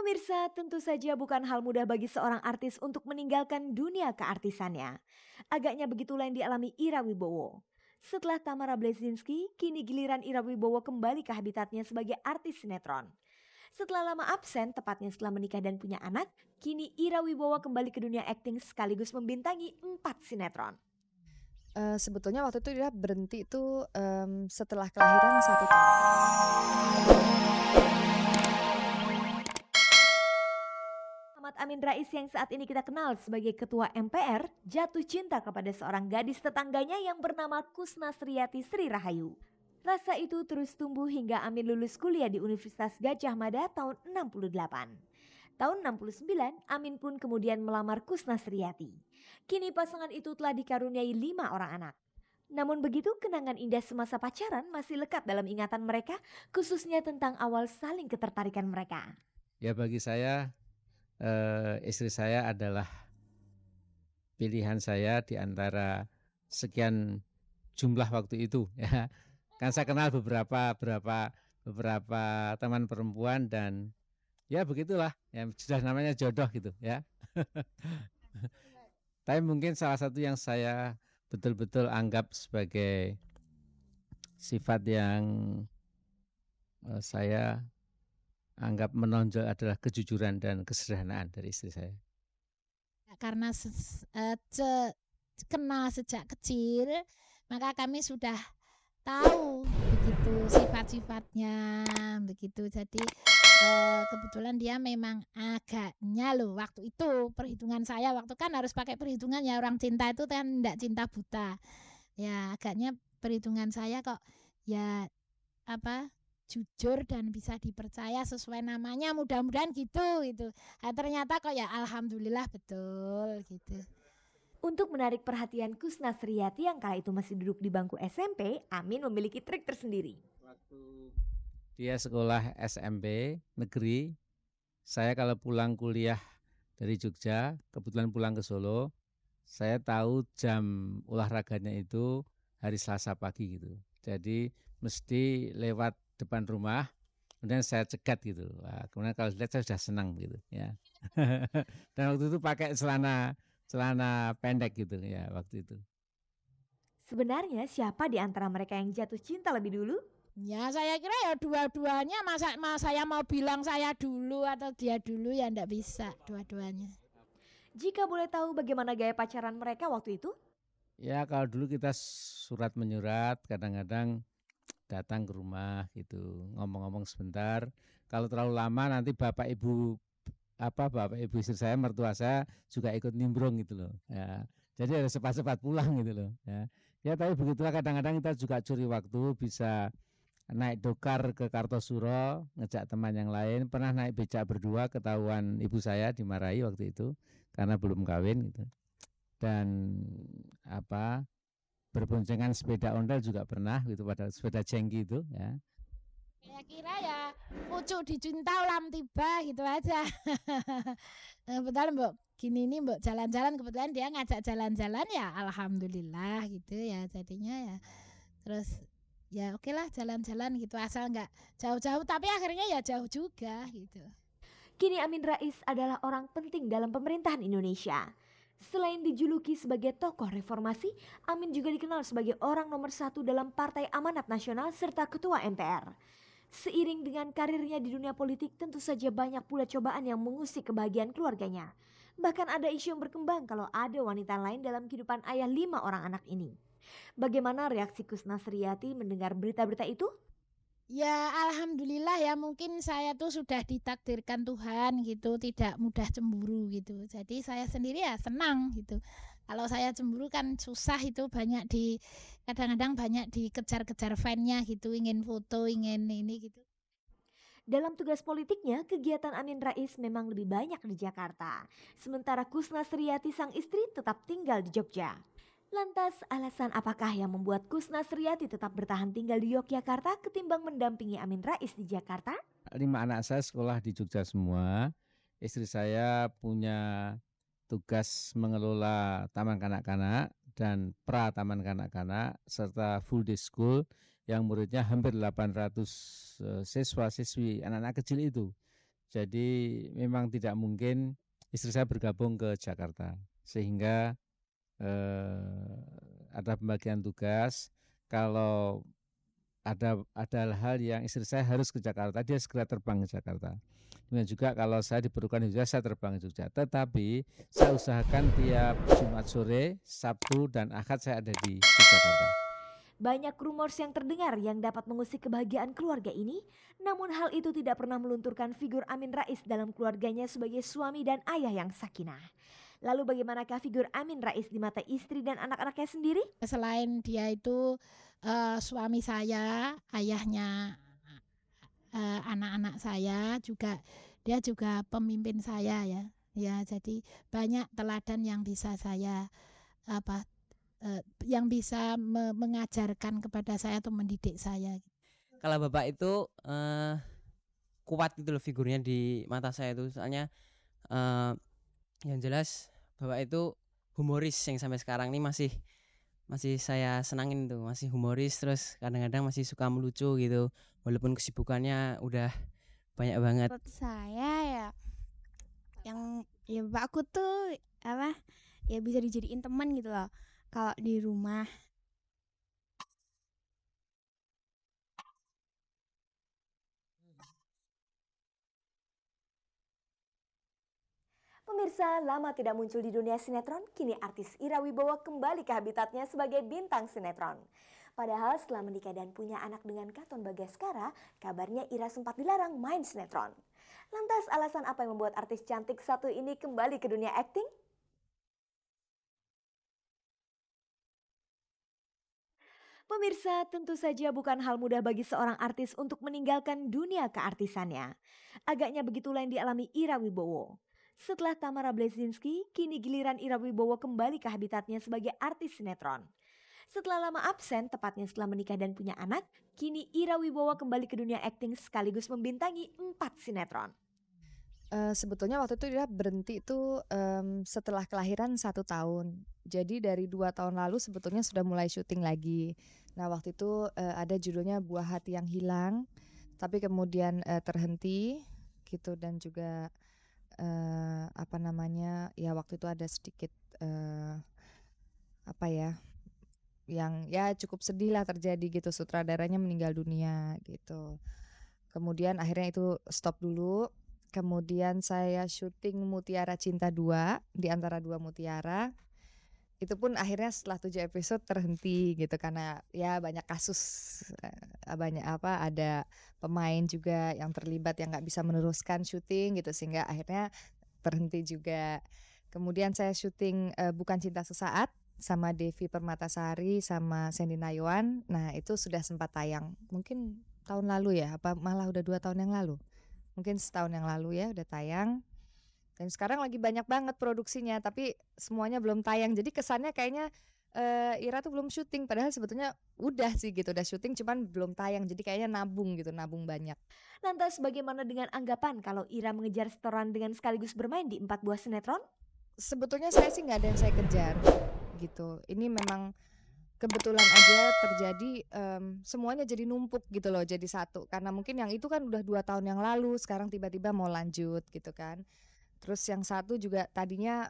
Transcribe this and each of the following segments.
Pemirsa, tentu saja bukan hal mudah bagi seorang artis untuk meninggalkan dunia keartisannya. Agaknya begitulah yang dialami Ira Wibowo. Setelah Tamara Blesinski, kini giliran Ira Wibowo kembali ke habitatnya sebagai artis sinetron. Setelah lama absen, tepatnya setelah menikah dan punya anak, kini Ira Wibowo kembali ke dunia akting sekaligus membintangi 4 sinetron. Sebetulnya waktu itu dia berhenti itu, setelah kelahiran 1 tahun. Ahmad Amin Rais yang saat ini kita kenal sebagai Ketua MPR jatuh cinta kepada seorang gadis tetangganya yang bernama Kusnasriati Sri Rahayu. Rasa itu terus tumbuh hingga Amin lulus kuliah di Universitas Gadjah Mada tahun 68. Tahun 69, Amin pun kemudian melamar Kusnasriati. Kini pasangan itu telah dikaruniai 5 orang anak. Namun begitu kenangan indah semasa pacaran masih lekat dalam ingatan mereka, khususnya tentang awal saling ketertarikan mereka. Ya bagi saya istri saya adalah pilihan saya di antara sekian jumlah waktu itu ya. Kan saya kenal beberapa teman perempuan dan ya begitulah ya sudah namanya jodoh gitu ya. Tapi mungkin salah satu yang saya betul-betul anggap sebagai sifat yang saya anggap menonjol adalah kejujuran dan kesederhanaan dari istri saya. Karena kenal sejak kecil, maka kami sudah tahu begitu sifat-sifatnya, begitu. Jadi kebetulan dia memang agaknya loh waktu itu perhitungan saya waktu kan harus pakai perhitungan ya, orang cinta itu kan tidak cinta buta. Ya agaknya perhitungan saya kok ya jujur dan bisa dipercaya sesuai namanya, mudah-mudahan gitu. Nah, ternyata kok ya alhamdulillah betul gitu. Untuk menarik perhatian Kusnasriati yang kala itu masih duduk di bangku SMP, Amin memiliki trik tersendiri. Waktu dia sekolah SMP negeri, saya kalau pulang kuliah dari Jogja, kebetulan pulang ke Solo, saya tahu jam olahraganya itu hari Selasa pagi gitu. Jadi mesti lewat depan rumah, kemudian saya cegat gitu. Wah, kemudian kalau lihat saya sudah senang gitu ya. Dan waktu itu pakai celana pendek gitu ya waktu itu. Sebenarnya siapa di antara mereka yang jatuh cinta lebih dulu? Ya saya kira ya dua-duanya, masa saya mau bilang saya dulu atau dia dulu ya ndak bisa, dua-duanya. Jika boleh tahu bagaimana gaya pacaran mereka waktu itu? Ya kalau dulu kita surat menyurat, kadang-kadang datang ke rumah gitu, ngomong-ngomong sebentar. Kalau terlalu lama nanti bapak ibu istri saya, mertua saya juga ikut nimbrung gitu loh. Ya. Jadi harus cepat-cepat pulang gitu loh. Ya. Ya tapi begitulah, kadang-kadang kita juga curi waktu, bisa naik dokar ke Kartosuro, ngejak teman yang lain. Pernah naik becak berdua, ketahuan ibu saya dimarahi waktu itu karena belum kawin gitu. Dan berboncengan sepeda ondel juga pernah gitu, pada sepeda jengki itu ya. Saya kira ya pucuk dicinta ulam tiba gitu aja. Kebetulan mbok gini ini mbok jalan-jalan, kebetulan dia ngajak jalan-jalan ya alhamdulillah gitu ya, jadinya ya terus ya oke lah jalan-jalan gitu, asal nggak jauh-jauh tapi akhirnya ya jauh juga gitu. Kini Amin Rais adalah orang penting dalam pemerintahan Indonesia. Selain dijuluki sebagai tokoh reformasi, Amin juga dikenal sebagai orang nomor 1 dalam Partai Amanat Nasional serta Ketua MPR. Seiring dengan karirnya di dunia politik, tentu saja banyak pula cobaan yang mengusik kebahagiaan keluarganya. Bahkan ada isu yang berkembang kalau ada wanita lain dalam kehidupan ayah 5 orang anak ini. Bagaimana reaksi Kusnasriati mendengar berita-berita itu? Ya alhamdulillah ya, mungkin saya tuh sudah ditakdirkan Tuhan gitu, tidak mudah cemburu gitu. Jadi saya sendiri ya senang gitu. Kalau saya cemburu kan susah, itu kadang-kadang banyak dikejar-kejar fan-nya gitu, ingin foto, ingin ini gitu. Dalam tugas politiknya, kegiatan Amin Rais memang lebih banyak di Jakarta. Sementara Kusnasriati sang istri tetap tinggal di Jogja. Lantas alasan apakah yang membuat Kusnasriati tetap bertahan tinggal di Yogyakarta ketimbang mendampingi Amin Rais di Jakarta? 5 anak saya sekolah di Jogja semua. Istri saya punya tugas mengelola taman kanak-kanak dan pra taman kanak-kanak serta full day school yang muridnya hampir 800 siswa-siswi anak-anak kecil itu. Jadi memang tidak mungkin istri saya bergabung ke Jakarta, sehingga ada pembagian tugas. Kalau ada hal yang istri saya harus ke Jakarta, dia segera terbang ke Jakarta. Kemudian juga kalau saya diperlukan di Jogja, saya terbang ke Jogja. Tetapi saya usahakan tiap Jumat sore, Sabtu dan Ahad saya ada di Jakarta. Banyak rumors yang terdengar yang dapat mengusik kebahagiaan keluarga ini, namun hal itu tidak pernah melunturkan figur Amin Rais dalam keluarganya sebagai suami dan ayah yang sakinah. Lalu bagaimanakah figur Amin Rais di mata istri dan anak-anaknya sendiri? Selain dia itu suami saya, ayahnya anak-anak saya, juga dia juga pemimpin saya ya. Ya, jadi banyak teladan yang bisa saya yang bisa mengajarkan kepada saya atau mendidik saya. Kalau bapak itu kuat gitu loh figurnya di mata saya itu, soalnya yang jelas bapak itu humoris yang sampai sekarang ini masih saya senangin tuh, masih humoris, terus kadang-kadang masih suka melucu gitu walaupun kesibukannya udah banyak banget. Menurut saya ya, yang ya bapakku tuh ya bisa dijadiin teman gitu loh kalau di rumah. Pemirsa, lama tidak muncul di dunia sinetron, kini artis Ira Wibowo kembali ke habitatnya sebagai bintang sinetron. Padahal setelah menikah dan punya anak dengan Katon Bagaskara, kabarnya Ira sempat dilarang main sinetron. Lantas alasan apa yang membuat artis cantik satu ini kembali ke dunia akting? Pemirsa, tentu saja bukan hal mudah bagi seorang artis untuk meninggalkan dunia keartisannya. Agaknya begitulah yang dialami Ira Wibowo. Setelah Tamara Blazinski, kini giliran Ira Wibowo kembali ke habitatnya sebagai artis sinetron. Setelah lama absen, tepatnya setelah menikah dan punya anak, kini Ira Wibowo kembali ke dunia akting sekaligus membintangi 4 sinetron. Sebetulnya waktu itu dia berhenti itu setelah kelahiran 1 tahun. Jadi dari 2 tahun lalu sebetulnya sudah mulai syuting lagi. Nah waktu itu ada judulnya Buah Hati Yang Hilang, tapi kemudian terhenti gitu, dan juga ya waktu itu ada sedikit yang ya cukup sedih lah terjadi gitu, sutradaranya meninggal dunia gitu. Kemudian akhirnya itu stop dulu. Kemudian saya syuting Mutiara Cinta 2 di antara 2 mutiara. Itu pun akhirnya setelah 7 episode terhenti gitu karena ya banyak kasus, ada pemain juga yang terlibat yang nggak bisa meneruskan syuting gitu, sehingga akhirnya terhenti juga. Kemudian saya syuting Bukan Cinta Sesaat sama Devi Permatasari sama Sandy Nayawan. Nah itu sudah sempat tayang mungkin tahun lalu ya, apa malah udah 2 tahun yang lalu. Mungkin setahun yang lalu ya udah tayang. Dan sekarang lagi banyak banget produksinya, tapi semuanya belum tayang. Jadi kesannya kayaknya Ira tuh belum syuting, padahal sebetulnya udah sih gitu, udah syuting cuman belum tayang. Jadi kayaknya nabung banyak. Lantas bagaimana dengan anggapan kalau Ira mengejar setoran dengan sekaligus bermain di 4 buah sinetron? Sebetulnya saya sih nggak ada yang saya kejar gitu. Ini memang kebetulan aja terjadi, semuanya jadi numpuk gitu loh, jadi satu. Karena mungkin yang itu kan udah 2 tahun yang lalu, sekarang tiba-tiba mau lanjut gitu kan. Terus yang satu juga tadinya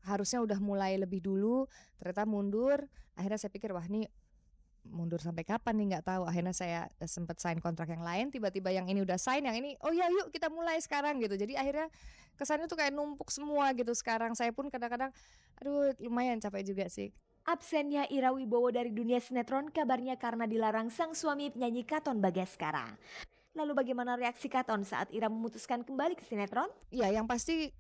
harusnya udah mulai lebih dulu, ternyata mundur. Akhirnya saya pikir wah ini mundur sampai kapan nih nggak tahu. Akhirnya saya sempat sign kontrak yang lain, tiba-tiba yang ini udah sign, yang ini oh ya yuk kita mulai sekarang gitu. Jadi akhirnya kesannya tuh kayak numpuk semua gitu sekarang. Saya pun kadang-kadang aduh lumayan capek juga sih. Absennya Ira Wibowo dari dunia sinetron kabarnya karena dilarang sang suami penyanyi Katon Bagaskara. Lalu bagaimana reaksi Katon saat Ira memutuskan kembali ke sinetron? Ya yang pasti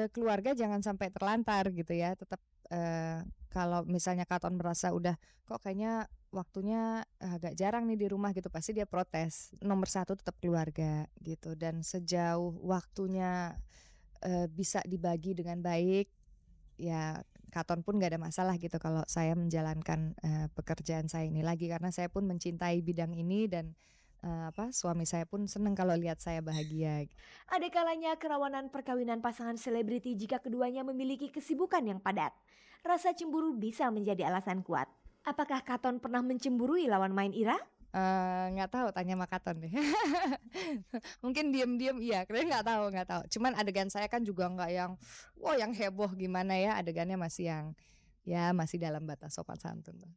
keluarga jangan sampai terlantar gitu ya. Tetap kalau misalnya Katon merasa udah kok kayaknya waktunya agak jarang nih di rumah gitu, pasti dia protes. Nomor 1 tetap keluarga gitu, dan sejauh waktunya bisa dibagi dengan baik ya Katon pun gak ada masalah gitu kalau saya menjalankan pekerjaan saya ini lagi, karena saya pun mencintai bidang ini dan suami saya pun seneng kalau lihat saya bahagia. Ada kalanya kerawanan perkawinan pasangan selebriti jika keduanya memiliki kesibukan yang padat. Rasa cemburu bisa menjadi alasan kuat. Apakah Katon pernah mencemburui lawan main Ira? Nggak tahu, tanya Makaton deh. Mungkin diem-diem iya, kayaknya nggak tahu. Cuman adegan saya kan juga nggak yang yang heboh gimana ya, adegannya masih yang ya masih dalam batas sopan santun tuh.